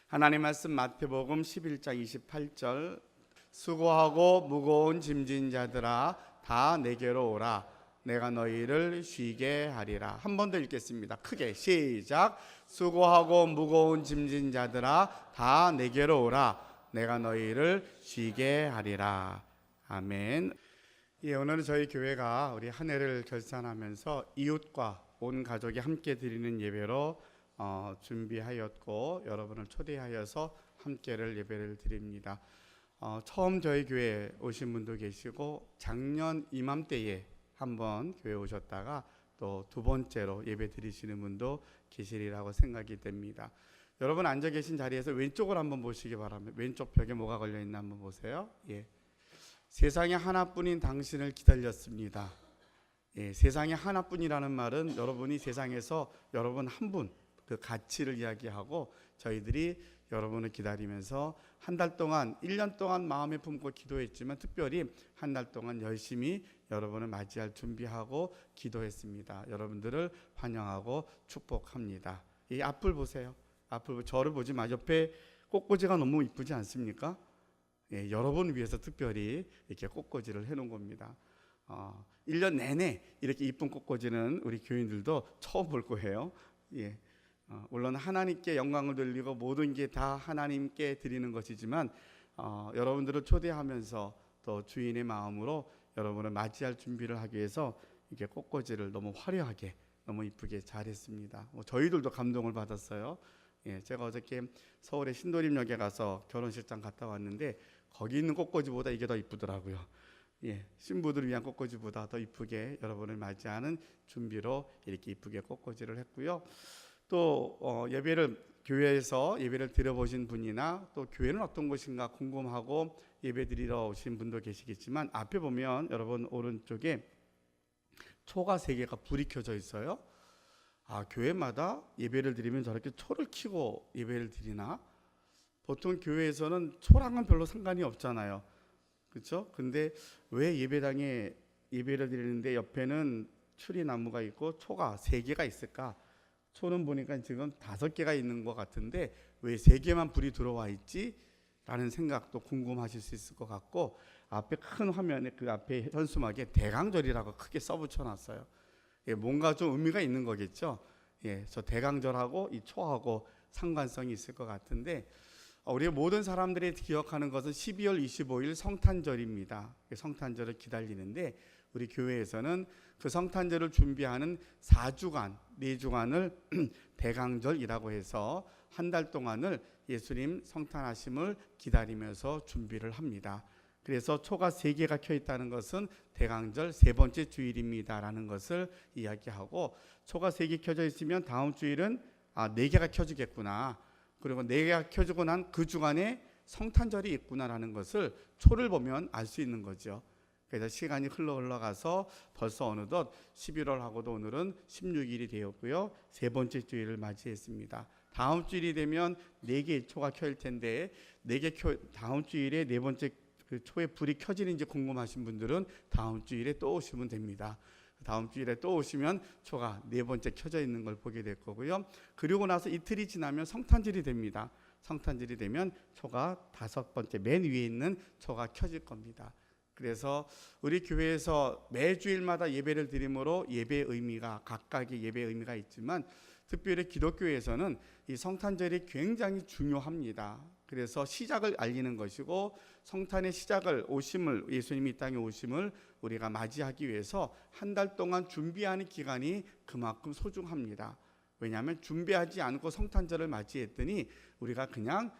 하나님 말씀 마태복음 11장 28절 수고하고 무거운 짐진 자들아 다 내게로 오라 내가 너희를 쉬게 하리라. 한 번 더 읽겠습니다. 크게 시작. 수고하고 무거운 짐진 자들아 다 내게로 오라 내가 너희를 쉬게 하리라. 아멘. 오늘은 저희 교회가 우리 한 해를 결산하면서 이웃과 온 가족이 함께 드리는 예배로 준비하였고 여러분을 초대하여서 함께를 예배를 드립니다. 처음 저희 교회에 오신 분도 계시고 작년 이맘때에 한번 교회 오셨다가 또 두 번째로 예배 드리시는 분도 계시리라고 생각이 됩니다. 여러분 앉아 계신 자리에서 왼쪽을 한번 보시기 바랍니다. 왼쪽 벽에 뭐가 걸려 있나 한번 보세요. 세상에 하나뿐인 당신을 기다렸습니다. 세상에 하나뿐이라는 말은 여러분이 세상에서 여러분 한 분 그 가치를 이야기하고 저희들이 여러분을 기다리면서 한 달 동안 1년 동안 마음에 품고 기도했지만 특별히 한 달 동안 열심히 여러분을 맞이할 준비하고 기도했습니다. 여러분들을 환영하고 축복합니다. 이 앞을 보세요. 저를 보지 마. 옆에 꽃꽂이가 너무 이쁘지 않습니까? 여러분을 위해서 특별히 이렇게 꽃꽂이를 해놓은 겁니다. 1년 내내 이렇게 이쁜 꽃꽂이는 우리 교인들도 처음 볼 거예요. 물론 하나님께 영광을 돌리고 모든 게 다 하나님께 드리는 것이지만 여러분들을 초대하면서 또 주인의 마음으로 여러분을 맞이할 준비를 하기 위해서 이렇게 꽃꽂이를 너무 화려하게 너무 이쁘게 잘했습니다. 저희들도 감동을 받았어요. 제가 어저께 서울의 신도림역에 가서 결혼식장 갔다 왔는데 거기 있는 꽃꽂이보다 이게 더 이쁘더라고요. 신부들을 위한 꽃꽂이보다 더 이쁘게 여러분을 맞이하는 준비로 이렇게 이쁘게 꽃꽂이를 했고요. 또 교회에서 예배를 드려보신 분이나 또 교회는 어떤 곳인가 궁금하고 예배 드리러 오신 분도 계시겠지만 앞에 보면 여러분 오른쪽에 초가 3개가 불이 켜져 있어요. 교회마다 예배를 드리면 저렇게 초를 켜고 예배를 드리나? 보통 교회에서는 초랑은 별로 상관이 없잖아요. 그렇죠? 근데 왜 예배당에 예배를 드리는데 옆에는 추리나무가 있고 초가 3개가 있을까? 초는 보니까 지금 5개가 있는 것 같은데 왜 3개만 불이 들어와 있지? 라는 생각도 궁금하실 수 있을 것 같고 앞에 큰 화면에 그 앞에 현수막에 대강절이라고 크게 써붙여놨어요. 뭔가 좀 의미가 있는 거겠죠. 저 대강절하고 이 초하고 상관성이 있을 것 같은데 우리 모든 사람들이 기억하는 것은 12월 25일 성탄절입니다. 성탄절을 기다리는데 우리 교회에서는 그 성탄절을 준비하는 4주간, 4주간을 대강절이라고 해서 한 달 동안을 예수님 성탄하심을 기다리면서 준비를 합니다. 그래서 초가 3개가 켜 있다는 것은 대강절 3번째 주일입니다라는 것을 이야기하고 초가 3개 켜져 있으면 다음 주일은 4개가 켜지겠구나. 그리고 4개가 켜지고 난 그 주간에 성탄절이 있구나라는 것을 초를 보면 알 수 있는 거죠. 그래서 시간이 흘러가서 벌써 어느덧 11월하고도 오늘은 16일이 되었고요. 3번째 주일을 맞이했습니다. 다음 주일이 되면 4개의 초가 켜일 텐데 다음 주일에 4번째 그 초에 불이 켜지는지 궁금하신 분들은 다음 주일에 또 오시면 됩니다. 다음 주일에 또 오시면 초가 4번째 켜져 있는 걸 보게 될 거고요. 그리고 나서 이틀이 지나면 성탄절이 됩니다. 성탄절이 되면 초가 5번째 맨 위에 있는 초가 켜질 겁니다. 그래서 우리 교회에서 매주일마다 예배를 드림으로 예배의 의미가 각각의 예배의 의미가 있지만 특별히 기독교에서는 이 성탄절이 굉장히 중요합니다. 그래서 시작을 알리는 것이고 성탄의 시작을 예수님이 이 땅에 오심을 우리가 맞이하기 위해서 한 달 동안 준비하는 기간이 그만큼 소중합니다. 왜냐하면 준비하지 않고 성탄절을 맞이했더니 우리가 그냥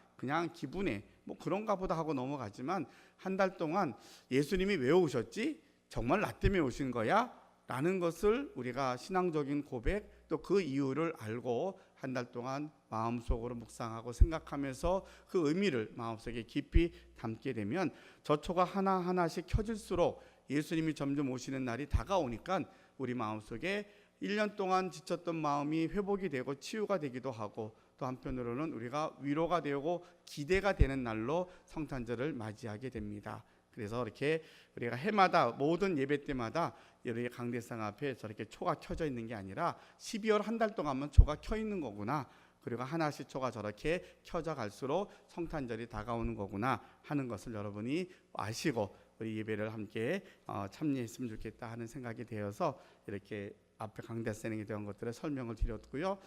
기분에 그런가 보다 하고 넘어가지만 한 달 동안 예수님이 왜 오셨지? 정말 나 때문에 오신 거야? 라는 것을 우리가 신앙적인 고백 또 그 이유를 알고 한 달 동안 마음속으로 묵상하고 생각하면서 그 의미를 마음속에 깊이 담게 되면 저 초가 하나하나씩 켜질수록 예수님이 점점 오시는 날이 다가오니까 우리 마음속에 1년 동안 지쳤던 마음이 회복이 되고 치유가 되기도 하고 또 한편으로는 우리가 위로가 되고 기대가 되는 날로 성탄절을 맞이하게 됩니다. 그래서 이렇게 우리가 해마다 모든 예배 때마다 이렇게 강대상 앞에 저렇게 초가 켜져 있는 게 아니라 12월 한 달 동안만 초가 켜 있는 거구나. 그리고 하나씩 초가 저렇게 켜져 갈수록 성탄절이 다가오는 거구나 하는 것을 여러분이 아시고 우리 예배를 함께 참여했으면 좋겠다 하는 생각이 되어서 이렇게 앞에 강대선행이 되는 것들을 설명을 드렸고요.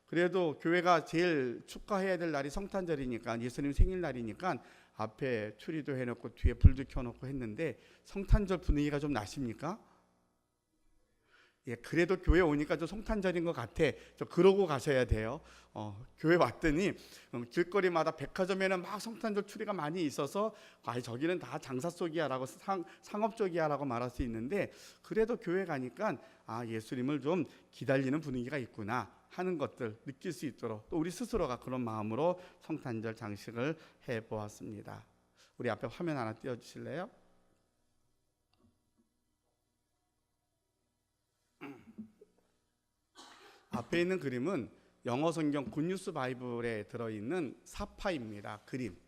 그래도 교회가 제일 축하해야 될 날이 성탄절이니까, 예수님 생일날이니까 앞에 추리도 해놓고 뒤에 불도 켜놓고 했는데 성탄절 분위기가 좀 나십니까? 예, 그래도 교회 오니까 좀 성탄절인 것 같아. 저 그러고 가셔야 돼요. 교회 왔더니 길거리마다 백화점에는 막 성탄절 추리가 많이 있어서 저기는 다 장사 속이야라고 상업 쪽이야라고 말할 수 있는데, 그래도 교회 가니까 예수님을 좀 기다리는 분위기가 있구나 하는 것들 느낄 수 있도록 또 우리 스스로가 그런 마음으로 성탄절 장식을 해보았습니다. 우리 앞에 화면 하나 띄워주실래요? 앞에 있는 그림은 영어 성경 굿뉴스 바이블에 들어있는 사파입니다. 그림.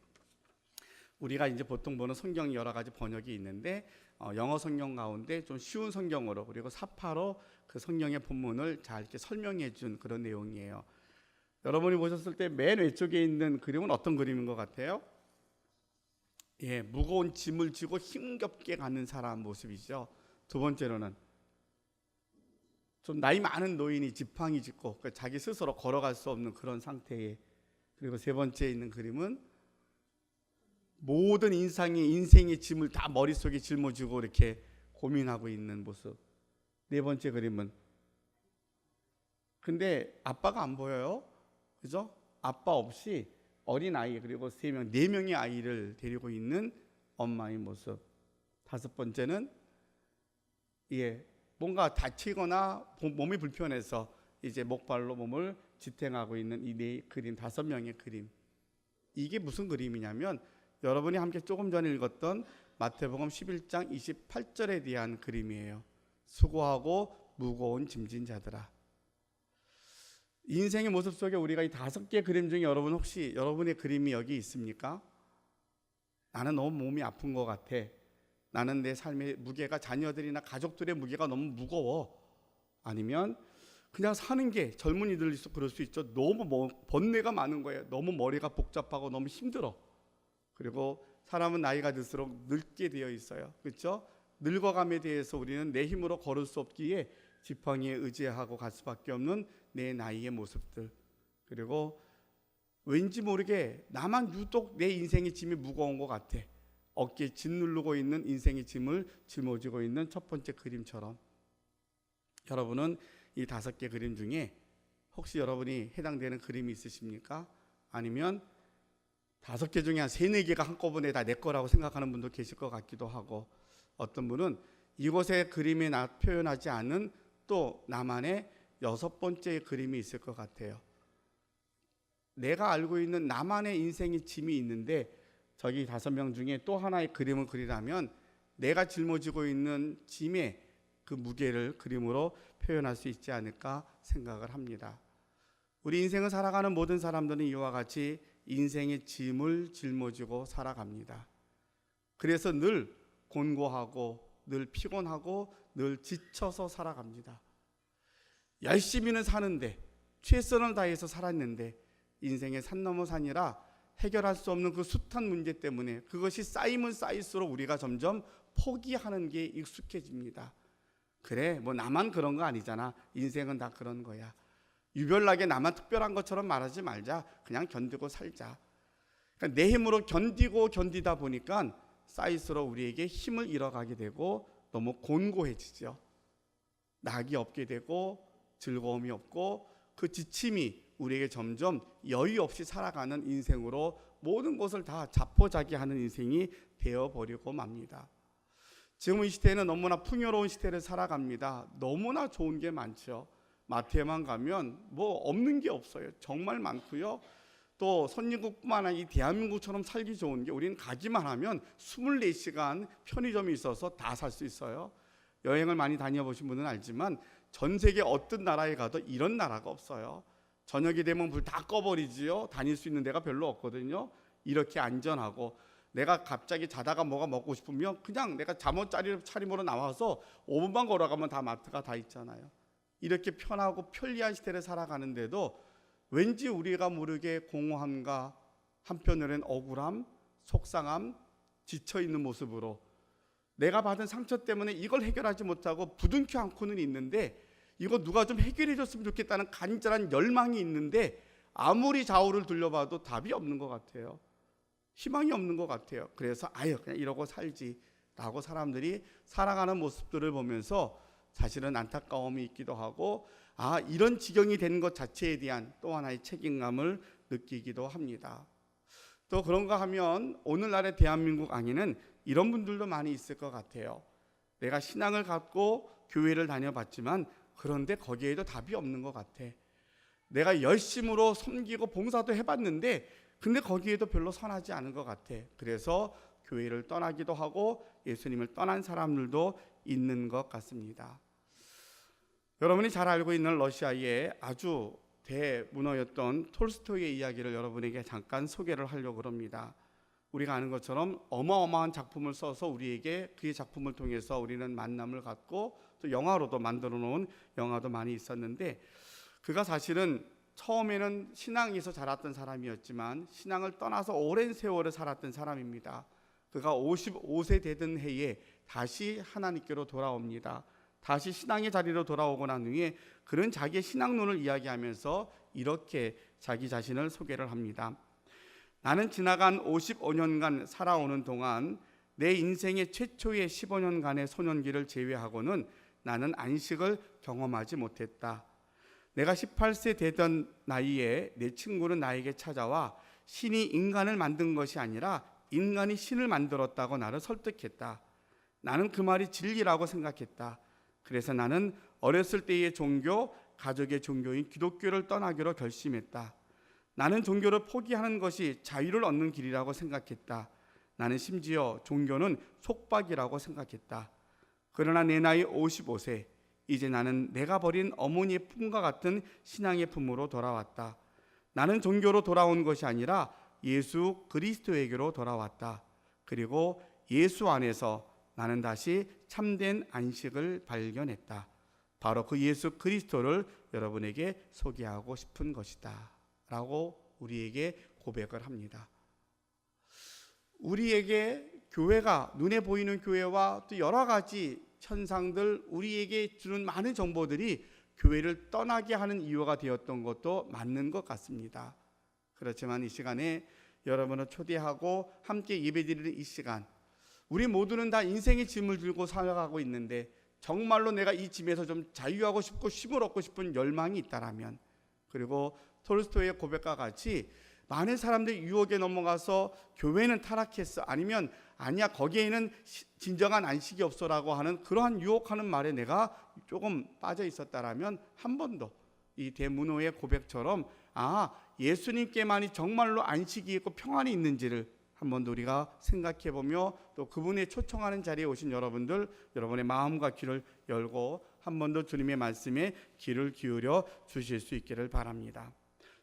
우리가 이제 보통 보는 성경이 여러 가지 번역이 있는데 영어 성경 가운데 좀 쉬운 성경으로 그리고 사파로 그 성경의 본문을 잘 이렇게 설명해 준 그런 내용이에요. 여러분이 보셨을 때 맨 왼쪽에 있는 그림은 어떤 그림인 것 같아요? 예, 무거운 짐을 지고 힘겹게 가는 사람 모습이죠. 두 번째로는 좀 나이 많은 노인이 지팡이 짚고 자기 스스로 걸어갈 수 없는 그런 상태에, 그리고 세 번째에 있는 그림은 모든 인생의 짐을 다 머릿속에 짊어지고 이렇게 고민하고 있는 모습. 네 번째 그림은 근데 아빠가 안 보여요. 그죠? 아빠 없이 어린 아이 그리고 네 명의 아이를 데리고 있는 엄마의 모습. 다섯 번째는 뭔가 다치거나 몸이 불편해서 이제 목발로 몸을 지탱하고 있는 이 네 그림, 5명의 그림. 이게 무슨 그림이냐면 여러분이 함께 조금 전에 읽었던 마태복음 11장 28절에 대한 그림이에요. 수고하고 무거운 짐진 자들아. 인생의 모습 속에 우리가 이 5개 그림 중에 혹시 여러분의 그림이 여기 있습니까? 나는 너무 몸이 아픈 것 같아. 나는 내 삶의 무게가 자녀들이나 가족들의 무게가 너무 무거워. 아니면 그냥 사는 게, 젊은이들도 그럴 수 있죠. 너무 번뇌가 많은 거예요. 너무 머리가 복잡하고 너무 힘들어. 그리고 사람은 나이가 들수록 늙게 되어 있어요. 그렇죠? 늙어감에 대해서 우리는 내 힘으로 걸을 수 없기에 지팡이에 의지하고 갈 수밖에 없는 내 나이의 모습들. 그리고 왠지 모르게 나만 유독 내 인생의 짐이 무거운 것 같아. 어깨에 짓누르고 있는 인생의 짐을 짊어지고 있는 첫 번째 그림처럼, 여러분은 이 5개 그림 중에 혹시 여러분이 해당되는 그림이 있으십니까? 아니면 5개 중에 한 3-4개가 한꺼번에 다 내 거라고 생각하는 분도 계실 것 같기도 하고, 어떤 분은 이곳의 그림에 표현하지 않은 또 나만의 6번째 그림이 있을 것 같아요. 내가 알고 있는 나만의 인생의 짐이 있는데 저기 5명 중에 또 하나의 그림을 그리라면 내가 짊어지고 있는 짐의 그 무게를 그림으로 표현할 수 있지 않을까 생각을 합니다. 우리 인생을 살아가는 모든 사람들은 이와 같이 인생의 짐을 짊어지고 살아갑니다. 그래서 늘 곤고하고 늘 피곤하고 늘 지쳐서 살아갑니다. 열심히는 사는데, 최선을 다해서 살았는데 인생의 산 넘어 산이라 해결할 수 없는 그 숱한 문제 때문에 그것이 쌓이면 쌓일수록 우리가 점점 포기하는 게 익숙해집니다. 그래, 뭐 나만 그런 거 아니잖아. 인생은 다 그런 거야. 유별나게 나만 특별한 것처럼 말하지 말자. 그냥 견디고 살자. 그러니까 내 힘으로 견디다 보니까 쌓일수록 우리에게 힘을 잃어가게 되고 너무 곤고해지죠. 낙이 없게 되고 즐거움이 없고 그 지침이 우리에게 점점 여유 없이 살아가는 인생으로 모든 것을 다 자포자기하는 인생이 되어버리고 맙니다. 지금 이 시대는 너무나 풍요로운 시대를 살아갑니다. 너무나 좋은 게 많죠. 마트에만 가면 뭐 없는 게 없어요. 정말 많고요. 또 선진국뿐만 아니라 이 대한민국처럼 살기 좋은 게 우리는 가기만 하면 24시간 편의점이 있어서 다 살 수 있어요. 여행을 많이 다녀보신 분은 알지만 전 세계 어떤 나라에 가도 이런 나라가 없어요. 저녁이 되면 불 다 꺼버리지요. 다닐 수 있는 데가 별로 없거든요. 이렇게 안전하고, 내가 갑자기 자다가 뭐가 먹고 싶으면 그냥 내가 잠옷 차림으로 나와서 5분만 걸어가면 다 마트가 다 있잖아요. 이렇게 편하고 편리한 시대를 살아가는데도 왠지 우리가 모르게 공허함과 한편으로는 억울함, 속상함, 지쳐있는 모습으로 내가 받은 상처 때문에 이걸 해결하지 못하고 부둥켜 안고는 있는데 이거 누가 좀 해결해 줬으면 좋겠다는 간절한 열망이 있는데 아무리 좌우를 둘러봐도 답이 없는 것 같아요. 희망이 없는 것 같아요. 그래서 아유 그냥 이러고 살지 라고 사람들이 살아가는 모습들을 보면서 사실은 안타까움이 있기도 하고 이런 지경이 된 것 자체에 대한 또 하나의 책임감을 느끼기도 합니다. 또 그런가 하면 오늘날의 대한민국 안에는 이런 분들도 많이 있을 것 같아요. 내가 신앙을 갖고 교회를 다녀봤지만 그런데 거기에도 답이 없는 것 같아. 내가 열심으로 섬기고 봉사도 해봤는데 근데 거기에도 별로 선하지 않은 것 같아. 그래서 교회를 떠나기도 하고 예수님을 떠난 사람들도 있는 것 같습니다. 여러분이 잘 알고 있는 러시아의 아주 대문어였던 톨스토이의 이야기를 여러분에게 잠깐 소개를 하려고 합니다. 우리가 아는 것처럼 어마어마한 작품을 써서 우리에게 그의 작품을 통해서 우리는 만남을 갖고 또 영화로도 만들어 놓은 영화도 많이 있었는데 그가 사실은 처음에는 신앙에서 자랐던 사람이었지만 신앙을 떠나서 오랜 세월을 살았던 사람입니다. 그가 55세 되던 해에 다시 하나님께로 돌아옵니다. 다시 신앙의 자리로 돌아오고 난 후에 그는 자기의 신앙론을 이야기하면서 이렇게 자기 자신을 소개를 합니다. 나는 지나간 55년간 살아오는 동안 내 인생의 최초의 15년간의 소년기를 제외하고는 나는 안식을 경험하지 못했다. 내가 18세 되던 나이에 내 친구는 나에게 찾아와 신이 인간을 만든 것이 아니라 인간이 신을 만들었다고 나를 설득했다. 나는 그 말이 진리라고 생각했다. 그래서 나는 어렸을 때의 종교, 가족의 종교인 기독교를 떠나기로 결심했다. 나는 종교를 포기하는 것이 자유를 얻는 길이라고 생각했다. 나는 심지어 종교는 속박이라고 생각했다. 그러나 내 나이 55세, 이제 나는 내가 버린 어머니의 품과 같은 신앙의 품으로 돌아왔다. 나는 종교로 돌아온 것이 아니라 예수 그리스도에게로 돌아왔다. 그리고 예수 안에서 나는 다시 참된 안식을 발견했다. 바로 그 예수 그리스도를 여러분에게 소개하고 싶은 것이다 라고 우리에게 고백을 합니다. 우리에게 교회가 눈에 보이는 교회와 또 여러 가지 현상들 우리에게 주는 많은 정보들이 교회를 떠나게 하는 이유가 되었던 것도 맞는 것 같습니다. 그렇지만 이 시간에 여러분을 초대하고 함께 예배드리는 이 시간, 우리 모두는 다 인생의 짐을 들고 살아가고 있는데 정말로 내가 이 짐에서 좀 자유하고 싶고 쉼을 얻고 싶은 열망이 있다라면, 그리고 톨스토이의 고백과 같이 많은 사람들이 유혹에 넘어가서 교회는 타락했어, 아니면 아니야 거기에는 진정한 안식이 없어라고 하는 그러한 유혹하는 말에 내가 조금 빠져 있었다라면 한 번 더 이 대문호의 고백처럼 예수님께만이 정말로 안식이 있고 평안이 있는지를 한 번 더 우리가 생각해보며 또 그분의 초청하는 자리에 오신 여러분들, 여러분의 마음과 귀를 열고 한 번 더 주님의 말씀에 귀를 기울여 주실 수 있기를 바랍니다.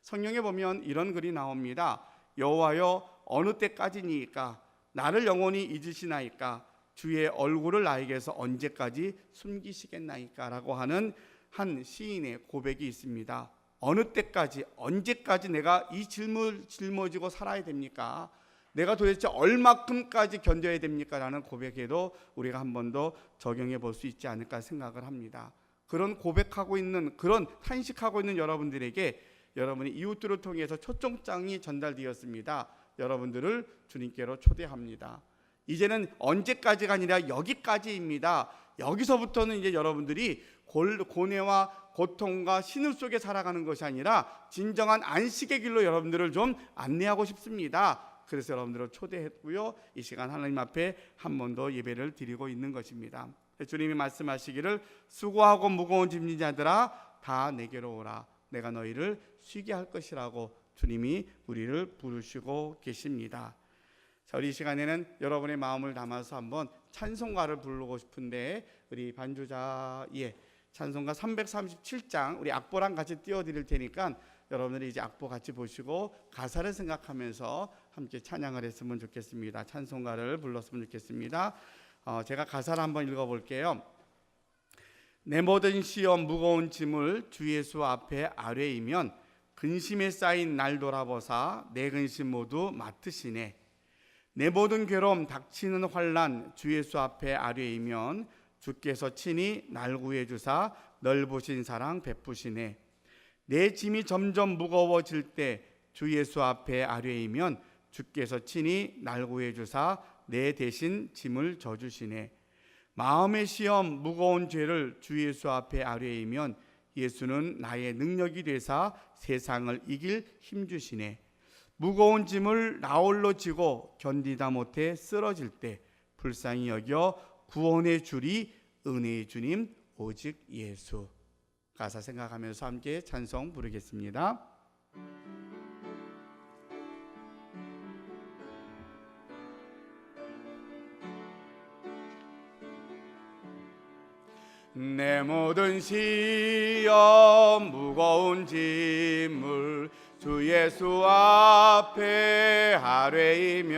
성경에 보면 이런 글이 나옵니다. 여호와여 어느 때까지니까 나를 영원히 잊으시나이까 주의 얼굴을 나에게서 언제까지 숨기시겠나이까 라고 하는 한 시인의 고백이 있습니다. 어느 때까지, 언제까지 내가 이 짐을 짊어지고 살아야 됩니까? 내가 도대체 얼마큼까지 견뎌야 됩니까? 라는 고백에도 우리가 한 번 더 적용해 볼 수 있지 않을까 생각을 합니다. 그런 고백하고 있는, 그런 탄식하고 있는 여러분들에게 여러분의 이웃들을 통해서 초청장이 전달되었습니다. 여러분들을 주님께로 초대합니다. 이제는 언제까지가 아니라 여기까지입니다. 여기서부터는 이제 여러분들이 고뇌와 고통과 신음 속에 살아가는 것이 아니라 진정한 안식의 길로 여러분들을 좀 안내하고 싶습니다. 그래서 여러분들을 초대했고요. 이 시간 하나님 앞에 한 번 더 예배를 드리고 있는 것입니다. 주님이 말씀하시기를 수고하고 무거운 짐진 자들아 다 내게로 오라. 내가 너희를 쉬게 할 것이라고 주님이 우리를 부르시고 계십니다. 자, 우리 이 시간에는 여러분의 마음을 담아서 한번 찬송가를 부르고 싶은데 우리 반주자 찬송가 337장 우리 악보랑 같이 띄워드릴 테니까 여러분들이 이제 악보 같이 보시고 가사를 생각하면서 함께 찬양을 했으면 좋겠습니다. 찬송가를 불렀으면 좋겠습니다. 제가 가사를 한번 읽어볼게요. 내 모든 시험 무거운 짐을 주 예수 앞에 아뢰이면 근심에 쌓인 날 돌아보사 내 근심 모두 맡으시네. 내 모든 괴로움 닥치는 환난 주 예수 앞에 아뢰이면 주께서 친히 날 구해 주사 넓으신 사랑 베푸시네. 내 짐이 점점 무거워질 때 주 예수 앞에 아뢰이면 주께서 친히 날 구해 주사 내 대신 짐을 져주시네. 마음의 시험 무거운 죄를 주 예수 앞에 아뢰이면 예수는 나의 능력이 되사 세상을 이길 힘 주시네. 무거운 짐을 나 홀로 지고 견디다 못해 쓰러질 때 불쌍히 여겨 구원의 주리 은혜의 주님 오직 예수. 가사 생각하면서 함께 찬송 부르겠습니다. 내 모든 시험 무거운 짐을 주 예수 앞에 아뢰이면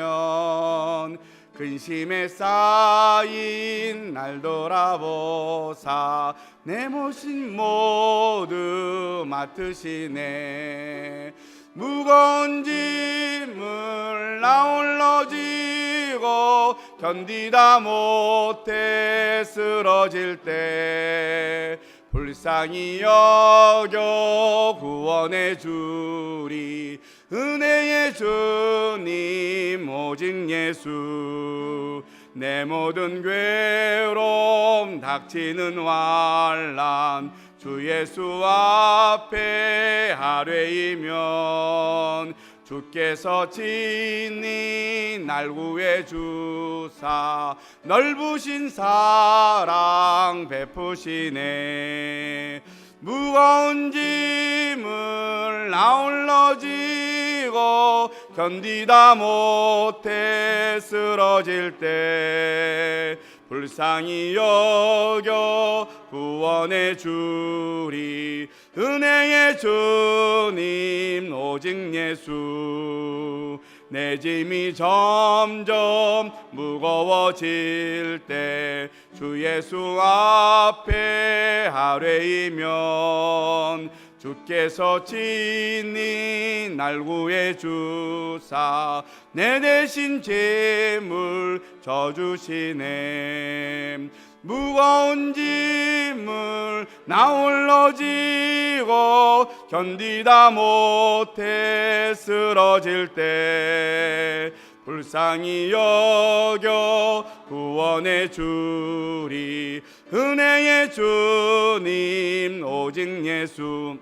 근심에 쌓인 날 돌아보사 내 모신 모두 맡으시네. 무거운 짐을 나 홀로 지고 견디다 못해 쓰러질 때 불쌍히 여겨 구원의 주리 은혜의 주님 오직 예수. 내 모든 괴로움 닥치는 환난 주 예수 앞에 아뢰이면 주께서 친히 날 구해 주사 넓으신 사랑 베푸시네. 무거운 짐을 나 홀로 지고 견디다 못해 쓰러질 때 불쌍히 여겨 구원의 주리 은혜의 주님 오직 예수. 내 짐이 점점 무거워질 때 주 예수 앞에 아뢰이면 주께서 친히 날 구해 주사 내 대신 죄물 져주시네. 무거운 짐을 나 홀로 지고 견디다 못해 쓰러질 때 불쌍히 여겨 구원의 주리 은혜의 주님 오직 예수.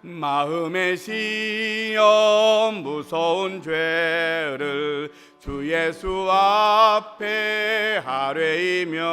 마음의 시험 무서운 죄를 주 예수 앞에 아뢰이면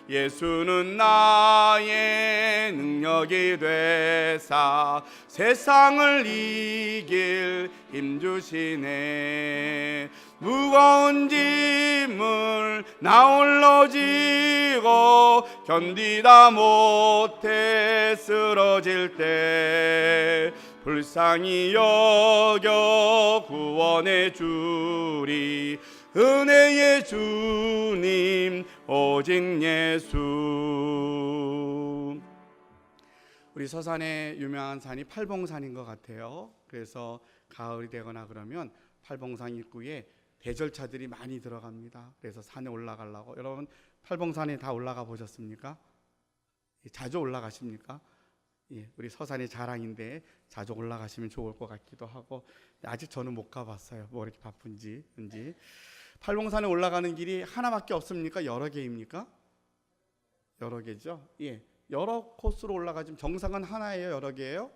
예수는 나의 능력이 되사 세상을 이길 힘 주시네. 무거운 짐을 나 홀로 지고 견디다 못해 쓰러질 때 불쌍히 여겨 구원의 주리 은혜의 주님 오직 예수. 우리 서산의 유명한 산이 팔봉산인 것 같아요. 그래서 가을이 되거나 그러면 팔봉산 입구에 대절차들이 많이 들어갑니다. 그래서 산에 올라가려고. 여러분 팔봉산에 다 올라가 보셨습니까? 자주 올라가십니까? 예, 우리 서산의 자랑인데 자주 올라가시면 좋을 것 같기도 하고 아직 저는 못 가봤어요. 뭐 이렇게 바쁜지. 팔봉산에 올라가는 길이 하나밖에 없습니까? 여러 개입니까? 여러 개죠. 예, 여러 코스로 올라가지만 정상은 하나예요? 여러 개예요?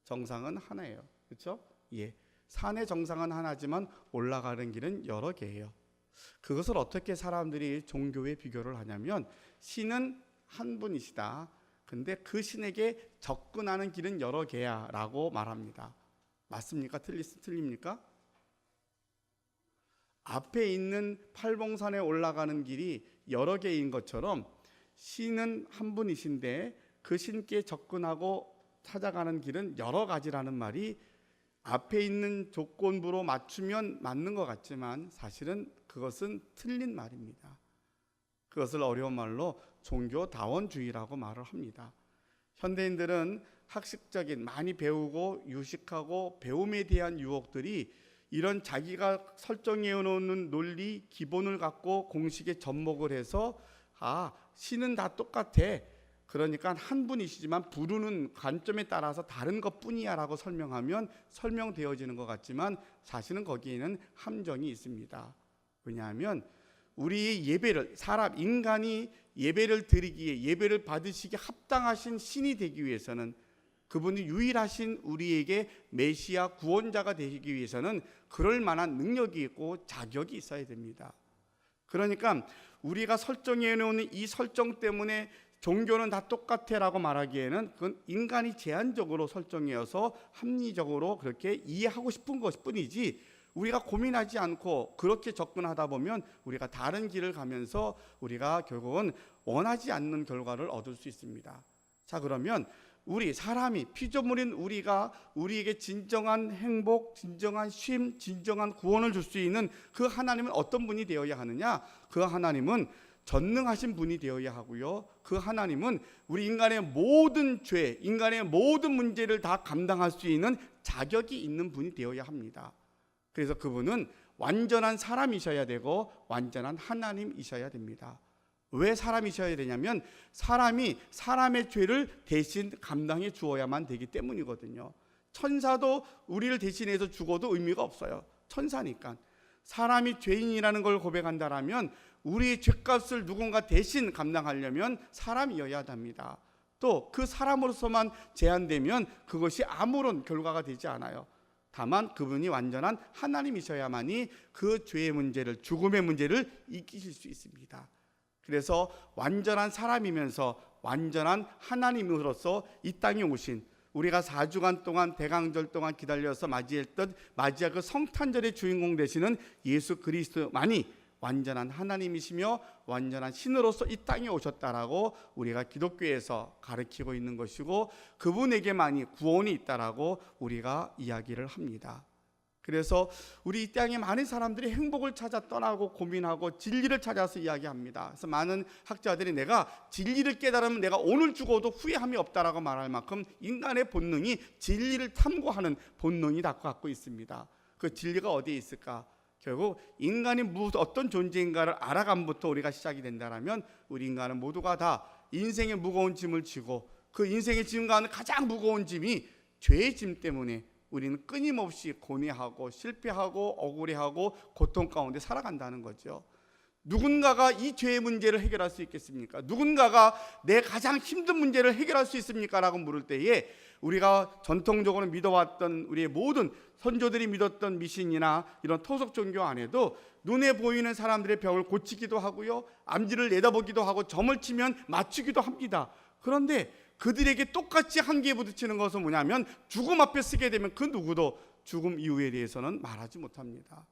정상은 하나예요. 그렇죠? 예, 산의 정상은 하나지만 올라가는 길은 여러 개예요. 그것을 어떻게 사람들이 종교에 비교를 하냐면 신은 한 분이시다. 근데 그 신에게 접근하는 길은 여러 개야 라고 말합니다. 맞습니까? 틀립니까? 앞에 있는 팔봉산에 올라가는 길이 여러 개인 것처럼 신은 한 분이신데 그 신께 접근하고 찾아가는 길은 여러 가지라는 말이 앞에 있는 조건부로 맞추면 맞는 것 같지만 사실은 그것은 틀린 말입니다. 그것을 어려운 말로 종교다원주의라고 말을 합니다. 현대인들은 학식적인 많이 배우고 유식하고 배움에 대한 유혹들이 이런 자기가 설정해 놓는 논리 기본을 갖고 공식에 접목을 해서 신은 다 똑같아. 그러니까 한 분이시지만 부르는 관점에 따라서 다른 것뿐이야 라고 설명하면 설명되어지는 것 같지만 사실은 거기에는 함정이 있습니다. 왜냐하면 우리의 예배를 인간이 예배를 드리기에 예배를 받으시기에 합당하신 신이 되기 위해서는 그분이 유일하신 우리에게 메시아 구원자가 되기 위해서는 그럴 만한 능력이 있고 자격이 있어야 됩니다. 그러니까 우리가 설정해 놓은 이 설정 때문에 종교는 다 똑같아 라고 말하기에는 그건 인간이 제한적으로 설정해서 합리적으로 그렇게 이해하고 싶은 것일 뿐이지 우리가 고민하지 않고 그렇게 접근하다 보면 우리가 다른 길을 가면서 우리가 결국은 원하지 않는 결과를 얻을 수 있습니다. 자, 그러면 우리 사람이 피조물인 우리가 우리에게 진정한 행복, 진정한 쉼, 진정한 구원을 줄 수 있는 그 하나님은 어떤 분이 되어야 하느냐? 그 하나님은 전능하신 분이 되어야 하고요. 그 하나님은 우리 인간의 모든 죄, 인간의 모든 문제를 다 감당할 수 있는 자격이 있는 분이 되어야 합니다. 그래서 그분은 완전한 사람이셔야 되고 완전한 하나님이셔야 됩니다. 왜 사람이셔야 되냐면 사람이 사람의 죄를 대신 감당해 주어야만 되기 때문이거든요. 천사도 우리를 대신해서 죽어도 의미가 없어요. 천사니까. 사람이 죄인이라는 걸 고백한다라면 우리의 죄값을 누군가 대신 감당하려면 사람이어야 합니다. 또 그 사람으로서만 제한되면 그것이 아무런 결과가 되지 않아요. 다만 그분이 완전한 하나님이셔야만이 그 죄의 문제를, 죽음의 문제를 이기실 수 있습니다. 그래서 완전한 사람이면서 완전한 하나님으로서 이 땅에 오신, 우리가 4주간 동안 대강절 동안 기다려서 맞이할 그 성탄절의 주인공 되시는 예수 그리스도만이 완전한 하나님이시며 완전한 신으로서 이 땅에 오셨다라고 우리가 기독교에서 가르치고 있는 것이고 그분에게만이 구원이 있다라고 우리가 이야기를 합니다. 그래서 우리 이 땅에 많은 사람들이 행복을 찾아 떠나고 고민하고 진리를 찾아서 이야기합니다. 그래서 많은 학자들이 내가 진리를 깨달으면 내가 오늘 죽어도 후회함이 없다라고 말할 만큼 인간의 본능이 진리를 탐구하는 본능이 갖고 있습니다. 그 진리가 어디에 있을까? 결국 인간이 어떤 존재인가를 알아감부터 우리가 시작이 된다면 우리 인간은 모두가 다 인생의 무거운 짐을 지고 그 인생의 짐 가운데 가장 무거운 짐이 죄의 짐 때문에 우리는 끊임없이 고뇌하고 실패하고 억울해하고 고통 가운데 살아간다는 거죠. 누군가가 이 죄의 문제를 해결할 수 있겠습니까? 누군가가 내 가장 힘든 문제를 해결할 수 있습니까? 라고 물을 때에 우리가 전통적으로 믿어왔던 우리의 모든 선조들이 믿었던 미신이나 이런 토속 종교 안에도 눈에 보이는 사람들의 병을 고치기도 하고요, 암지를 내다보기도 하고 점을 치면 맞추기도 합니다. 그런데 그들에게 똑같이 한계에 부딪히는 것은 뭐냐면 죽음 앞에 서게 되면 그 누구도 죽음 이후에 대해서는 말하지 못합니다.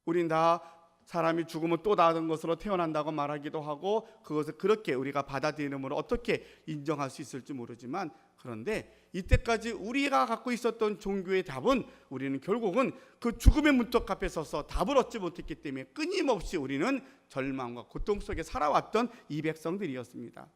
우린 다 사람이 죽으면 또 다른 것으로 태어난다고 말하기도 하고 그것을 그렇게 우리가 받아들이므로 어떻게 인정할 수 있을지 모르지만, 그런데 이때까지 우리가 갖고 있었던 종교의 답은 우리는 결국은 그 죽음의 문턱 앞에 서서 답을 얻지 못했기 때문에 끊임없이 우리는 절망과 고통 속에 살아왔던 이 백성들이었습니다.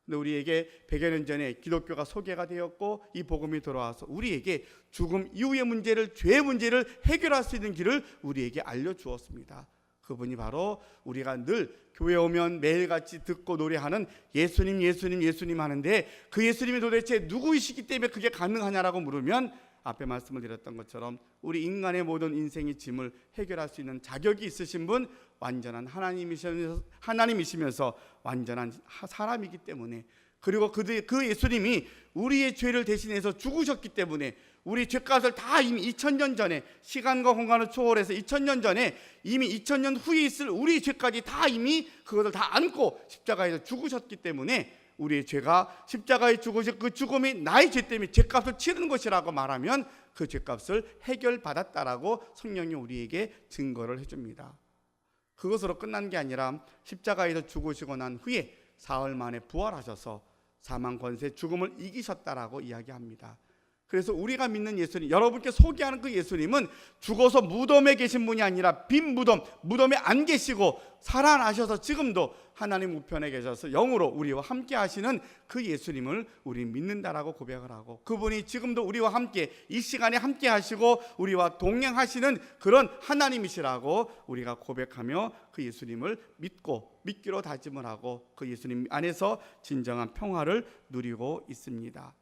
근데 우리에게 100여 년 전에 기독교가 소개가 되었고 이 복음이 들어와서 우리에게 죽음 이후의 문제를, 죄의 문제를 해결할 수 있는 길을 우리에게 알려주었습니다. 그분이 바로 우리가 늘 교회 오면 매일같이 듣고 노래하는 예수님 예수님 예수님 하는데 그 예수님이 도대체 누구이시기 때문에 그게 가능하냐라고 물으면 앞에 말씀을 드렸던 것처럼 우리 인간의 모든 인생의 짐을 해결할 수 있는 자격이 있으신 분, 완전한 하나님이시면서 완전한 사람이기 때문에, 그리고 그 예수님이 우리의 죄를 대신해서 죽으셨기 때문에 우리 죄값을 다 이미 2000년 전에, 시간과 공간을 초월해서 2000년 전에 이미 2000년 후에 있을 우리의 죄까지 다 이미 그것을 다 안고 십자가에서 죽으셨기 때문에 우리의 죄가 십자가에 죽으신 그 죽음이 나의 죄 때문에 죄값을 치르는 것이라고 말하면 그 죄값을 해결받았다라고 성령이 우리에게 증거를 해줍니다. 그것으로 끝난 게 아니라 십자가에서 죽으시고 난 후에 사흘 만에 부활하셔서 사망 권세 죽음을 이기셨다라고 이야기합니다. 그래서 우리가 믿는 예수님, 여러분께 소개하는 그 예수님은 죽어서 무덤에 계신 분이 아니라 빈 무덤에 안 계시고 살아나셔서 지금도 하나님 우편에 계셔서 영으로 우리와 함께 하시는 그 예수님을 우리 믿는다라고 고백을 하고, 그분이 지금도 우리와 함께 이 시간에 함께 하시고 우리와 동행하시는 그런 하나님이시라고 우리가 고백하며 그 예수님을 믿기로 다짐을 하고 그 예수님 안에서 진정한 평화를 누리고 있습니다.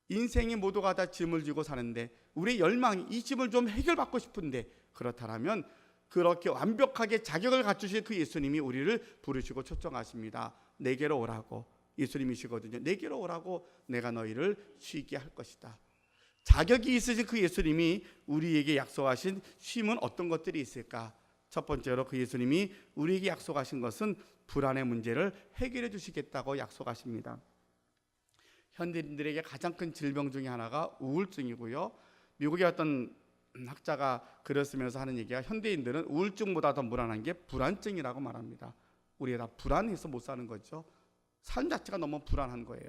인생이 모두가 다 짐을 지고 사는데 우리의 열망이 이 짐을 좀 해결받고 싶은데, 그렇다면 그렇게 완벽하게 자격을 갖추실 그 예수님이 우리를 부르시고 초청하십니다. 내게로 오라고. 예수님이시거든요. 내게로 오라고 내가 너희를 쉬게 할 것이다. 자격이 있으신 그 예수님이 우리에게 약속하신 쉼은 어떤 것들이 있을까? 첫 번째로 그 예수님이 우리에게 약속하신 것은 불안의 문제를 해결해 주시겠다고 약속하십니다. 현대인들에게 가장 큰 질병 중에 하나가 우울증이고요. 미국의 어떤 학자가 글을 쓰면서 하는 얘기가 현대인들은 우울증보다 더 불안한 게 불안증이라고 말합니다. 우리가 다 불안해서 못 사는 거죠. 삶 자체가 너무 불안한 거예요.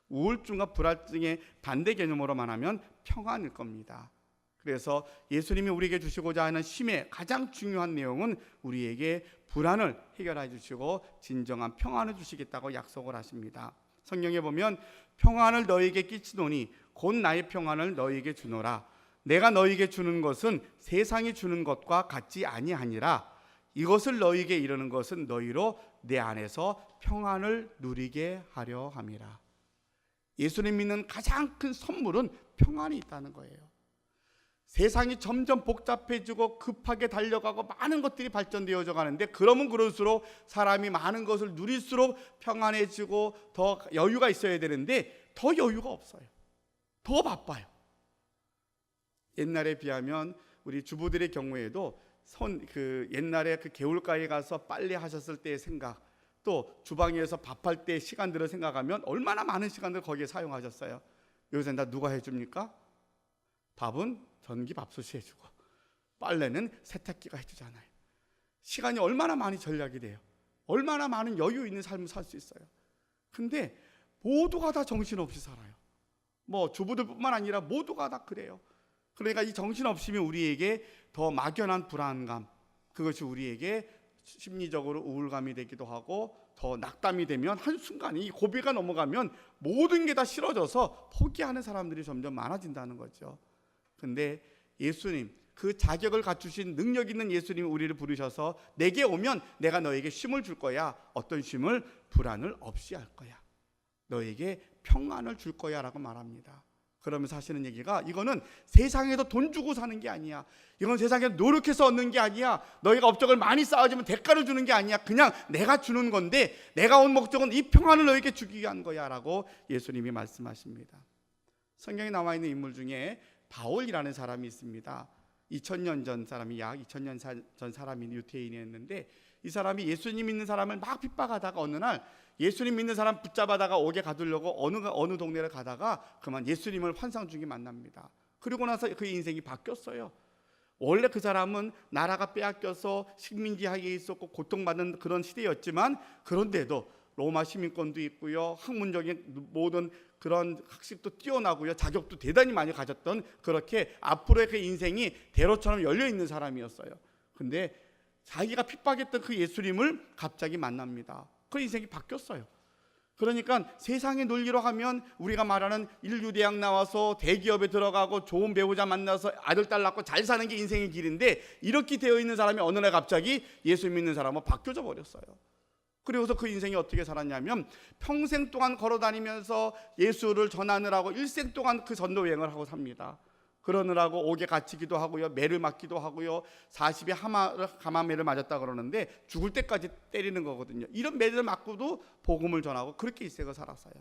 우울증과 불안증의 반대 개념으로 말하면 평안일 겁니다. 그래서 예수님이 우리에게 주시고자 하는 쉼의 가장 중요한 내용은 우리에게 불안을 해결해 주시고 진정한 평안을 주시겠다고 약속을 하십니다. 성경에 보면 평안을 너희에게 끼치노니 곧 나의 평안을 너희에게 주노라. 내가 너희에게 주는 것은 세상이 주는 것과 같지 아니하니라. 이것을 너희에게 이르는 것은 너희로 내 안에서 평안을 누리게 하려 함이라. 예수님 믿는 가장 큰 선물은 평안이 있다는 거예요. 세상이 점점 복잡해지고 급하게 달려가고 많은 것들이 발전되어져 가는데, 그러면 그럴수록 사람이 많은 것을 누릴수록 평안해지고 더 여유가 있어야 되는데 더 여유가 없어요. 더 바빠요. 옛날에 비하면 우리 주부들의 경우에도 옛날에 그 개울가에 가서 빨래 하셨을 때의 생각, 또 주방에서 밥할 때 시간들을 생각하면 얼마나 많은 시간을 거기에 사용하셨어요. 요새는 다 누가 해줍니까? 밥은 전기밥솥이 해주고 빨래는 세탁기가 해주잖아요. 시간이 얼마나 많이 절약이 돼요. 얼마나 많은 여유 있는 삶을 살 수 있어요. 근데 모두가 다 정신없이 살아요. 뭐 주부들뿐만 아니라 모두가 다 그래요. 그러니까 이 정신없음이 우리에게 더 막연한 불안감, 그것이 우리에게 심리적으로 우울감이 되기도 하고, 더 낙담이 되면 한순간에 이 고비가 넘어가면 모든 게 다 싫어져서 포기하는 사람들이 점점 많아진다는 거죠. 근데 예수님, 그 자격을 갖추신 능력 있는 예수님이 우리를 부르셔서 내게 오면 내가 너에게 쉼을 줄 거야. 어떤 쉼을? 불안을 없이 할 거야. 너에게 평안을 줄 거야 라고 말합니다. 그러면서 하시는 얘기가, 이거는 세상에서 돈 주고 사는 게 아니야. 이건 세상에서 노력해서 얻는 게 아니야. 너희가 업적을 많이 쌓아주면 대가를 주는 게 아니야. 그냥 내가 주는 건데, 내가 온 목적은 이 평안을 너에게 주기 위한 거야 라고 예수님이 말씀하십니다. 성경에 나와 있는 인물 중에 바울이라는 사람이 있습니다. 2000년 전 사람이, 약 2000년 전 사람이 유태인이었는데, 이 사람이 예수님 믿는 사람을 막 핍박하다가 어느 날 예수님 믿는 사람 붙잡아다가 옥에 가두려고 어느 동네를 가다가 그만 예수님을 환상 중에 만납니다. 그리고 나서 그의 인생이 바뀌었어요. 원래 그 사람은 나라가 빼앗겨서 식민지하에 있었고 고통받는 그런 시대였지만, 그런데도 로마 시민권도 있고요, 학문적인 모든 그런 학식도 뛰어나고요, 자격도 대단히 많이 가졌던, 그렇게 앞으로의 그 인생이 대로처럼 열려있는 사람이었어요. 근데 자기가 핍박했던 그 예수님을 갑자기 만납니다. 그 인생이 바뀌었어요. 그러니까 세상의 논리로 하면 우리가 말하는 인류대학 나와서 대기업에 들어가고 좋은 배우자 만나서 아들 딸 낳고 잘 사는 게 인생의 길인데, 이렇게 되어 있는 사람이 어느 날 갑자기 예수 믿는 사람은 바뀌어져 버렸어요. 그리고서 그 인생이 어떻게 살았냐면, 평생 동안 걸어다니면서 예수를 전하느라고 일생 동안 그 전도 여행을 하고 삽니다. 그러느라고 옥에 갇히기도 하고요, 매를 맞기도 하고요, 40에 가마매를 맞았다 그러는데 죽을 때까지 때리는 거거든요. 이런 매를 맞고도 복음을 전하고 그렇게 일생을 살았어요.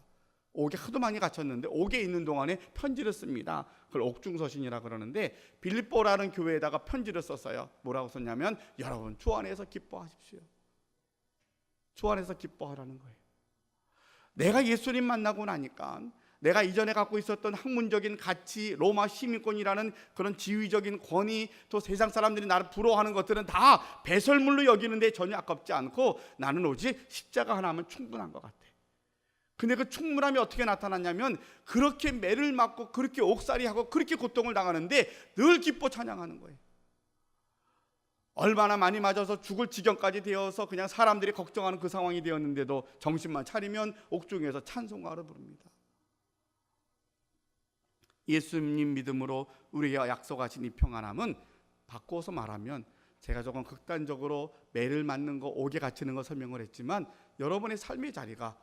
옥에 하도 많이 갇혔는데 옥에 있는 동안에 편지를 씁니다. 그걸 옥중서신이라 그러는데, 빌립보라는 교회에다가 편지를 썼어요. 뭐라고 썼냐면, 여러분 주 안에서 기뻐하십시오. 주 안에서 기뻐하라는 거예요. 내가 예수님 만나고 나니까 내가 이전에 갖고 있었던 학문적인 가치, 로마 시민권이라는 그런 지위적인 권위, 또 세상 사람들이 나를 부러워하는 것들은 다 배설물로 여기는데 전혀 아깝지 않고, 나는 오직 십자가 하나 하면 충분한 것 같아. 근데 그 충만함이 어떻게 나타났냐면 그렇게 매를 맞고 그렇게 옥살이하고 그렇게 고통을 당하는데 늘 기뻐 찬양하는 거예요. 얼마나 많이 맞아서 죽을 지경까지 되어서 그냥 사람들이 걱정하는 그 상황이 되었는데도 정신만 차리면 옥중에서 찬송가를 부릅니다. 예수님 믿음으로 우리가 약속하신 이 평안함은 바꿔서 말하면, 제가 조금 극단적으로 매를 맞는 거, 옥에 갇히는 거 설명을 했지만, 여러분의 삶의 자리가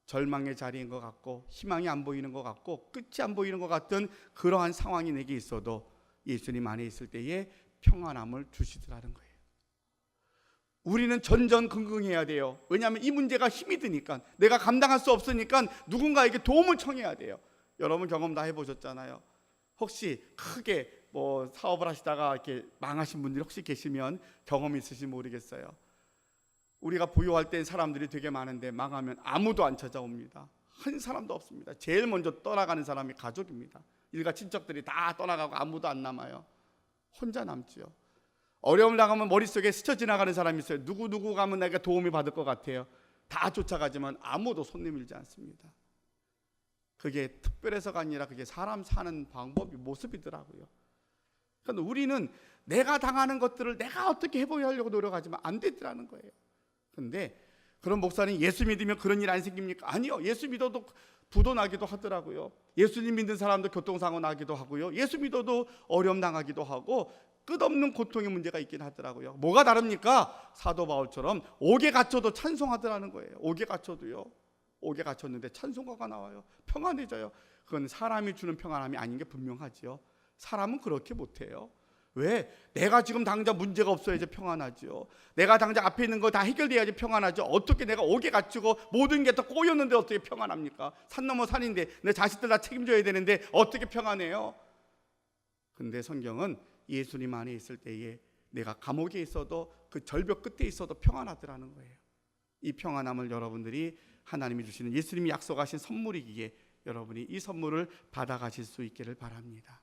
절망의 자리인 것 같고 희망이 안 보이는 것 같고 끝이 안 보이는 것 같은 그러한 상황이 내게 있어도 예수님 안에 있을 때에 평안함을 주시더라는 거예요. 우리는 전전긍긍해야 돼요. 왜냐하면 이 문제가 힘이 드니까, 내가 감당할 수 없으니까 누군가에게 도움을 청해야 돼요. 여러분 경험 다 해보셨잖아요. 혹시 크게 사업을 하시다가 이렇게 망하신 분들이 혹시 계시면 경험이 있으신지 모르겠어요. 우리가 부유할 땐 사람들이 되게 많은데 망하면 아무도 안 찾아옵니다. 한 사람도 없습니다. 제일 먼저 떠나가는 사람이 가족입니다. 일가 친척들이 다 떠나가고 아무도 안 남아요. 혼자 남지요. 어려움을 당하면 머릿속에 스쳐 지나가는 사람이 있어요. 누구 가면 내가 도움이 받을 것 같아요. 다 쫓아가지만 아무도 손 내밀지 않습니다. 그게 특별해서가 아니라 그게 사람 사는 방법이, 모습이더라고요. 그러니까 우리는 내가 당하는 것들을 내가 어떻게 해보려고 노력하지만 안 되더라는 거예요. 그런데 그런 목사님, 예수 믿으면 그런 일 안 생깁니까? 아니요. 예수 믿어도 부도 나기도 하더라고요. 예수님 믿는 사람도 교통사고 나기도 하고요. 예수 믿어도 어려움 당하기도 하고 끝없는 고통의 문제가 있긴 하더라고요. 뭐가 다릅니까? 사도 바울처럼 옥에 갇혀도 찬송하더라는 거예요. 옥에 갇혀도요. 옥에 갇혔는데 찬송가가 나와요. 평안해져요. 그건 사람이 주는 평안함이 아닌 게 분명하지요. 사람은 그렇게 못해요. 왜? 내가 지금 당장 문제가 없어야지 평안하죠. 내가 당장 앞에 있는 거 다 해결돼야지 평안하죠. 어떻게 내가 옥에 갇히고 모든 게 다 꼬였는데 어떻게 평안합니까? 산 넘어 산인데 내 자식들 다 책임져야 되는데 어떻게 평안해요? 근데 성경은 예수님 안에 있을 때에 내가 감옥에 있어도 그 절벽 끝에 있어도 평안하더라는 거예요. 이 평안함을 여러분들이 하나님이 주시는, 예수님이 약속하신 선물이기에 여러분이 이 선물을 받아가실 수 있기를 바랍니다.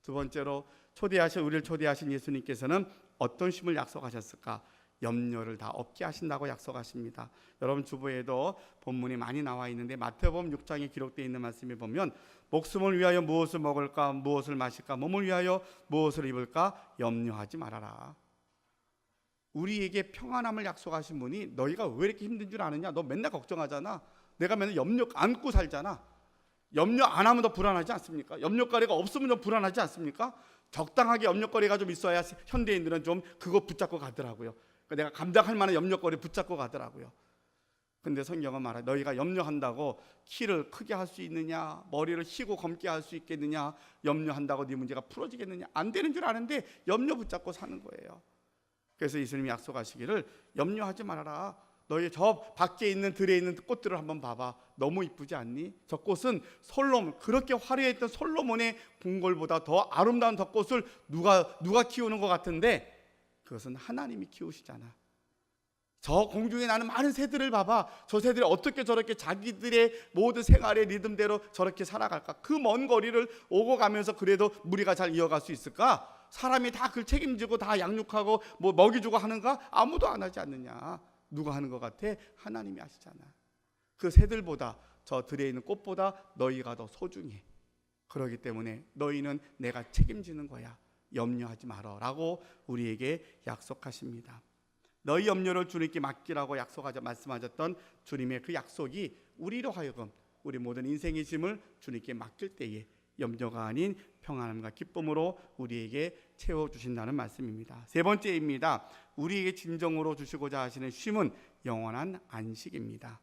두 번째로 우리를 초대하신 예수님께서는 어떤 쉼을 약속하셨을까? 염려를 다 없게 하신다고 약속하십니다. 여러분 주보에도 본문이 많이 나와 있는데 마태복음 6장에 기록되어 있는 말씀에 보면, 목숨을 위하여 무엇을 먹을까, 무엇을 마실까, 몸을 위하여 무엇을 입을까 염려하지 말아라. 우리에게 평안함을 약속하신 분이, 너희가 왜 이렇게 힘든 줄 아느냐? 너 맨날 걱정하잖아. 내가 맨날 염려 안고 살잖아. 염려 안 하면 더 불안하지 않습니까? 염려거리가 없으면 좀 불안하지 않습니까? 적당하게 염려거리가 좀 있어야 현대인들은 좀 그거 붙잡고 가더라고요. 그러니까 내가 감당할 만한 염려거리 붙잡고 가더라고요. 근데 성경은 말해, 너희가 염려한다고 키를 크게 할 수 있느냐, 머리를 희고 검게 할 수 있겠느냐, 염려한다고 네 문제가 풀어지겠느냐? 안 되는 줄 아는데 염려 붙잡고 사는 거예요. 그래서 예수님이 약속하시기를 염려하지 말아라. 너희 저 밖에 있는 들에 있는 꽃들을 한번 봐봐. 너무 이쁘지 않니? 저 꽃은 솔로몬, 그렇게 화려했던 솔로몬의 궁궐보다 더 아름다운 저 꽃을 누가 키우는 것 같은데 그것은 하나님이 키우시잖아. 저 공중에 나는 많은 새들을 봐봐. 저 새들이 어떻게 저렇게 자기들의 모든 생활의 리듬대로 저렇게 살아갈까? 그 먼 거리를 오고 가면서 그래도 무리가 잘 이어갈 수 있을까? 사람이 다 그걸 책임지고 다 양육하고 먹이주고 하는가? 아무도 안 하지 않느냐? 누가 하는 것 같아? 하나님이 하시잖아. 그 새들보다, 저 들에 있는 꽃보다 너희가 더 소중해. 그렇기 때문에 너희는 내가 책임지는 거야. 염려하지 말어 라고 우리에게 약속하십니다. 너희 염려를 주님께 맡기라고 말씀하셨던 주님의 그 약속이 우리로 하여금 우리 모든 인생의 짐을 주님께 맡길 때에 염려가 아닌 평안함과 기쁨으로 우리에게 채워주신다는 말씀입니다. 세 번째입니다. 우리에게 진정으로 주시고자 하시는 쉼은 영원한 안식입니다.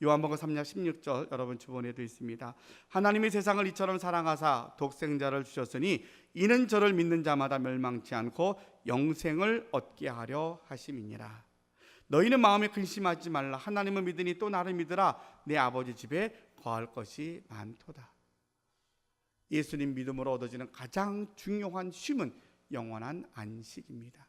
요한복음 3장 16절 여러분 주본에도 있습니다. 하나님이 세상을 이처럼 사랑하사 독생자를 주셨으니 이는 저를 믿는 자마다 멸망치 않고 영생을 얻게 하려 하심이니라. 너희는 마음에 근심하지 말라. 하나님을 믿으니 또 나를 믿으라. 내 아버지 집에 거할 것이 많도다. 예수님 믿음으로 얻어지는 가장 중요한 쉼은 영원한 안식입니다.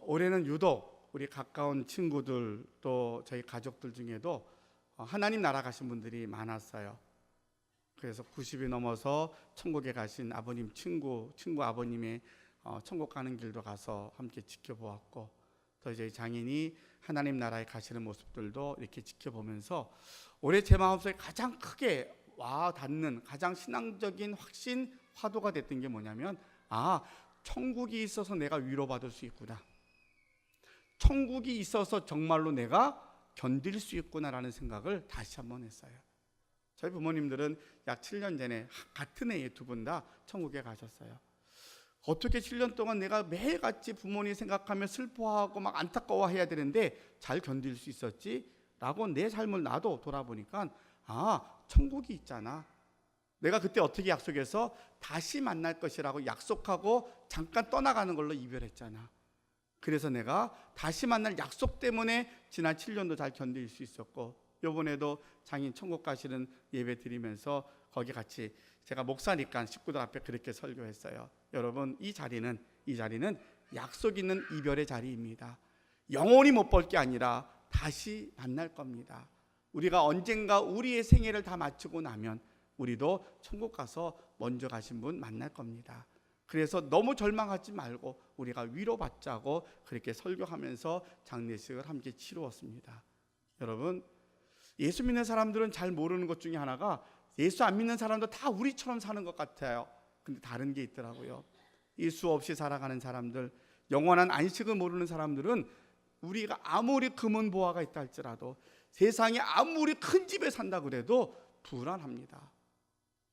올해는 유독 우리 가까운 친구들 또 저희 가족들 중에도 하나님 나라 가신 분들이 많았어요. 그래서 90이 넘어서 천국에 가신 아버님 친구 아버님의 천국 가는 길도 가서 함께 지켜보았고, 또 저희 장인이 하나님 나라에 가시는 모습들도 이렇게 지켜보면서 올해 제 마음속에 가장 크게 와 닿는 가장 신앙적인 확신 화두가 됐던 게 뭐냐면, 천국이 있어서 내가 위로받을 수 있구나, 천국이 있어서 정말로 내가 견딜 수 있구나라는 생각을 다시 한번 했어요. 저희 부모님들은 약 7년 전에 같은 해에 두 분 다 천국에 가셨어요. 어떻게 7년 동안 내가 매일같이 부모님 생각하며 슬퍼하고 막 안타까워해야 되는데 잘 견딜 수 있었지? 라고 내 삶을 나도 돌아보니까 천국이 있잖아. 내가 그때 어떻게 약속해서 다시 만날 것이라고 약속하고 잠깐 떠나가는 걸로 이별했잖아. 그래서 내가 다시 만날 약속 때문에 지난 7년도 잘 견딜 수 있었고, 이번에도 장인 천국 가시는 예배 드리면서 거기 같이 제가 목사니까 식구들 앞에 그렇게 설교했어요. 여러분, 이 자리는 약속 있는 이별의 자리입니다. 영원히 못 볼 게 아니라 다시 만날 겁니다. 우리가 언젠가 우리의 생애를 다 마치고 나면 우리도 천국 가서 먼저 가신 분 만날 겁니다. 그래서 너무 절망하지 말고 우리가 위로받자고 그렇게 설교하면서 장례식을 함께 치루었습니다. 여러분, 예수 믿는 사람들은 잘 모르는 것 중에 하나가, 예수 안 믿는 사람도 다 우리처럼 사는 것 같아요. 근데 다른 게 있더라고요. 예수 없이 살아가는 사람들, 영원한 안식을 모르는 사람들은 우리가 아무리 금은 보화가 있다 할지라도, 세상에 아무리 큰 집에 산다 그래도 불안합니다.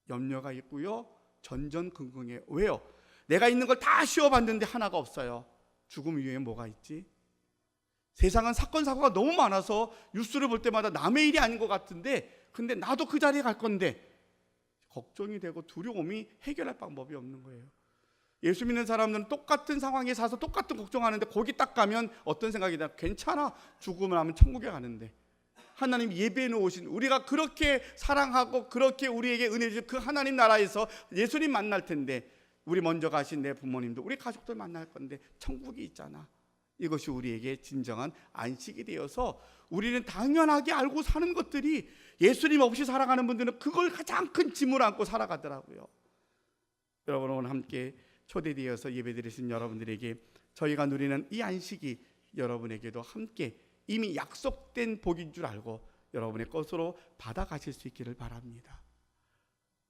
염려가 있고요, 전전긍긍해요. 왜요? 내가 있는 걸 다 씌워봤는데 하나가 없어요. 죽음 위에 뭐가 있지? 세상은 사건 사고가 너무 많아서 뉴스를 볼 때마다 남의 일이 아닌 것 같은데, 근데 나도 그 자리에 갈 건데 걱정이 되고 두려움이 해결할 방법이 없는 거예요. 예수 믿는 사람들은 똑같은 상황에 사서 똑같은 걱정하는데 거기 딱 가면 어떤 생각이 나? 괜찮아, 죽으면 하면 천국에 가는데. 하나님 예배해 놓으신, 우리가 그렇게 사랑하고 그렇게 우리에게 은혜 주신 그 하나님 나라에서 예수님 만날 텐데, 우리 먼저 가신 내 부모님도 우리 가족들 만날 건데 천국이 있잖아. 이것이 우리에게 진정한 안식이 되어서 우리는 당연하게 알고 사는 것들이, 예수님 없이 살아가는 분들은 그걸 가장 큰 짐을 안고 살아가더라고요. 여러분, 오늘 함께 초대되어서 예배드리신 여러분들에게 저희가 누리는 이 안식이 여러분에게도 함께 이미 약속된 복인 줄 알고 여러분의 것으로 받아가실 수 있기를 바랍니다.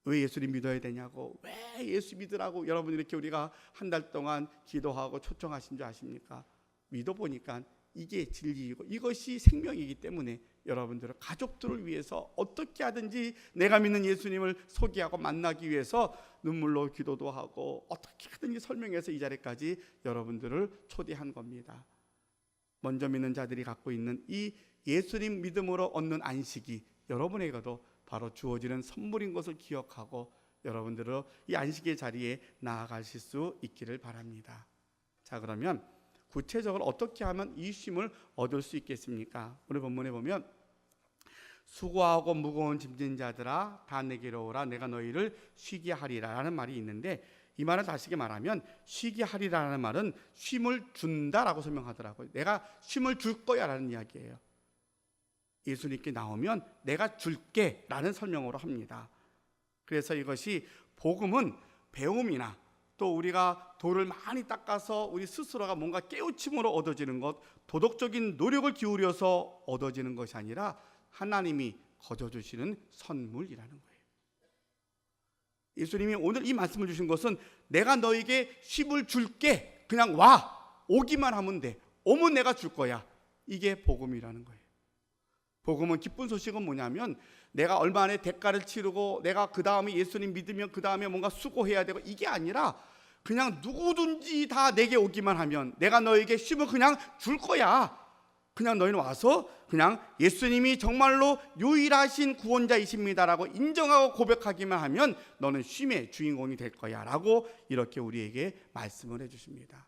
왜 예수님 믿어야 되냐고, 왜 예수 믿으라고 여러분 이렇게 우리가 한 달 동안 기도하고 초청하신 줄 아십니까? 믿어보니까 이게 진리이고 이것이 생명이기 때문에 여러분들은 가족들을 위해서 어떻게 하든지 내가 믿는 예수님을 소개하고 만나기 위해서 눈물로 기도도 하고 어떻게 하든지 설명해서 이 자리까지 여러분들을 초대한 겁니다. 먼저 믿는 자들이 갖고 있는 이 예수님 믿음으로 얻는 안식이 여러분에게도 바로 주어지는 선물인 것을 기억하고 여러분들은 이 안식의 자리에 나아가실 수 있기를 바랍니다. 자, 그러면 구체적으로 어떻게 하면 이 쉼을 얻을 수 있겠습니까? 오늘 본문에 보면 수고하고 무거운 짐진 자들아 다 내게로 오라, 내가 너희를 쉬게 하리라 라는 말이 있는데, 이 말을 다시 말하면 쉬게 하리라는 말은 쉼을 준다라고 설명하더라고요. 내가 쉼을 줄 거야 라는 이야기예요. 예수님께 나오면 내가 줄게 라는 설명으로 합니다. 그래서 이것이 복음은 배움이나 또 우리가 돌을 많이 닦아서 우리 스스로가 뭔가 깨우침으로 얻어지는 것, 도덕적인 노력을 기울여서 얻어지는 것이 아니라 하나님이 거저주시는 선물이라는 거예요. 예수님이 오늘 이 말씀을 주신 것은 내가 너에게 쉼을 줄게, 그냥 와, 오기만 하면 돼, 오면 내가 줄 거야. 이게 복음이라는 거예요. 복음은, 기쁜 소식은 뭐냐면 내가 얼마나 대가를 치르고 내가 그 다음에 예수님 믿으면 그 다음에 뭔가 수고해야 되고 이게 아니라 그냥 누구든지 다 내게 오기만 하면 내가 너에게 쉼을 그냥 줄 거야. 그냥 너희는 와서 그냥 예수님이 정말로 유일하신 구원자이십니다라고 인정하고 고백하기만 하면 너는 쉼의 주인공이 될 거야 라고 이렇게 우리에게 말씀을 해주십니다.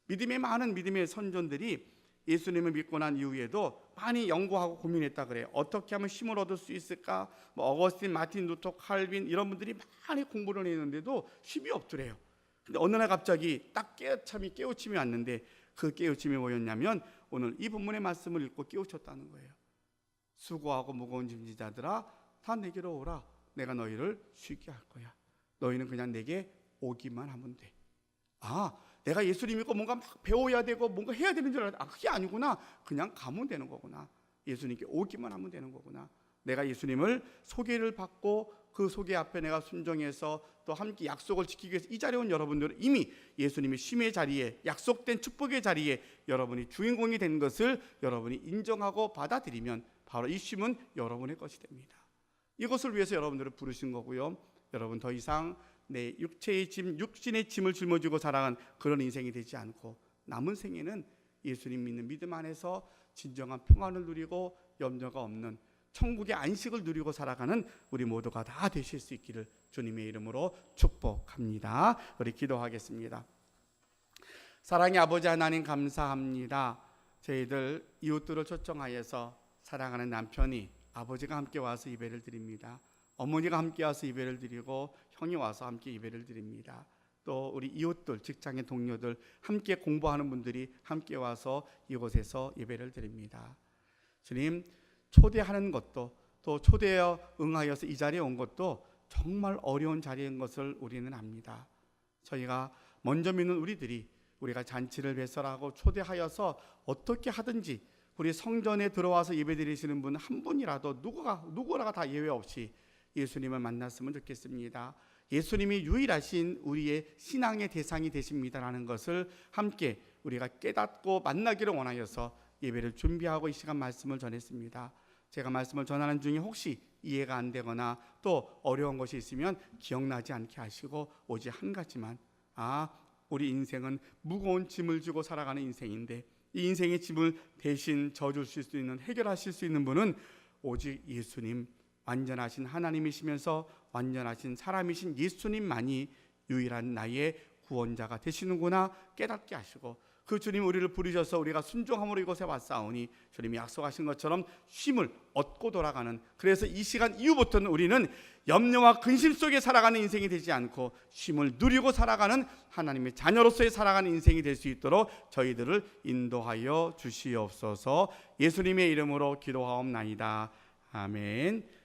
믿음의 많은 믿음의 선전들이 예수님을 믿고 난 이후에도 많이 연구하고 고민했다 그래요. 어떻게 하면 쉼을 얻을 수 있을까? 어거스틴, 마틴 루터, 칼빈 이런 분들이 많이 공부를 했는데도 쉼이 없더래요. 근데 어느 날 갑자기 딱 깨우침이 왔는데, 그 깨우침이 뭐였냐면 오늘 이 본문의 말씀을 읽고 깨우쳤다는 거예요. 수고하고 무거운 짐진 자들아 다 내게로 오라, 내가 너희를 쉬게 할 거야. 너희는 그냥 내게 오기만 하면 돼. 내가 예수를 믿고 뭔가 막 배워야 되고 뭔가 해야 되는 줄 알았는데 그게 아니구나. 그냥 가면 되는 거구나. 예수님께 오기만 하면 되는 거구나. 내가 예수님을 소개를 받고 그 소개 앞에 내가 순종해서 또 함께 약속을 지키기 위해서 이 자리에 온 여러분들은 이미 예수님의 쉼의 자리에, 약속된 축복의 자리에 여러분이 주인공이 된 것을 여러분이 인정하고 받아들이면 바로 이 쉼은 여러분의 것이 됩니다. 이것을 위해서 여러분들을 부르신 거고요. 여러분 더 이상 내 육체의 짐, 육신의 짐을 짊어지고 살아간 그런 인생이 되지 않고 남은 생에는 예수님 믿는 믿음 안에서 진정한 평안을 누리고 염려가 없는 천국의 안식을 누리고 살아가는 우리 모두가 다 되실 수 있기를 주님의 이름으로 축복합니다. 우리 기도하겠습니다. 사랑의 아버지 하나님 감사합니다. 저희들 이웃들을 초청하여서 사랑하는 남편이 아버지가 함께 와서 예배를 드립니다. 어머니가 함께 와서 예배를 드리고 형이 와서 함께 예배를 드립니다. 또 우리 이웃들, 직장의 동료들, 함께 공부하는 분들이 함께 와서 이곳에서 예배를 드립니다. 주님, 초대하는 것도 또 초대에 응하여서 이 자리에 온 것도 정말 어려운 자리인 것을 우리는 압니다. 저희가 먼저 믿는 우리가 잔치를 배설하고 초대하여서 어떻게 하든지 우리 성전에 들어와서 예배드리시는 분 한 분이라도 누구라가 다 예외 없이 예수님을 만났으면 좋겠습니다. 예수님이 유일하신 우리의 신앙의 대상이 되십니다라는 것을 함께 우리가 깨닫고 만나기를 원하여서 예배를 준비하고 이 시간 말씀을 전했습니다. 제가 말씀을 전하는 중에 혹시 이해가 안 되거나 또 어려운 것이 있으면 기억나지 않게 하시고 오직 한 가지만, 우리 인생은 무거운 짐을 지고 살아가는 인생인데 이 인생의 짐을 대신 져주실 수 있는, 해결하실 수 있는 분은 오직 예수님, 완전하신 하나님이시면서 완전하신 사람이신 예수님만이 유일한 나의 구원자가 되시는구나 깨닫게 하시고, 그 주님 우리를 부르셔서 우리가 순종함으로 이곳에 왔사오니 주님이 약속하신 것처럼 쉼을 얻고 돌아가는, 그래서 이 시간 이후부터는 우리는 염려와 근심 속에 살아가는 인생이 되지 않고 쉼을 누리고 살아가는 하나님의 자녀로서의 살아가는 인생이 될 수 있도록 저희들을 인도하여 주시옵소서. 예수님의 이름으로 기도하옵나이다. 아멘.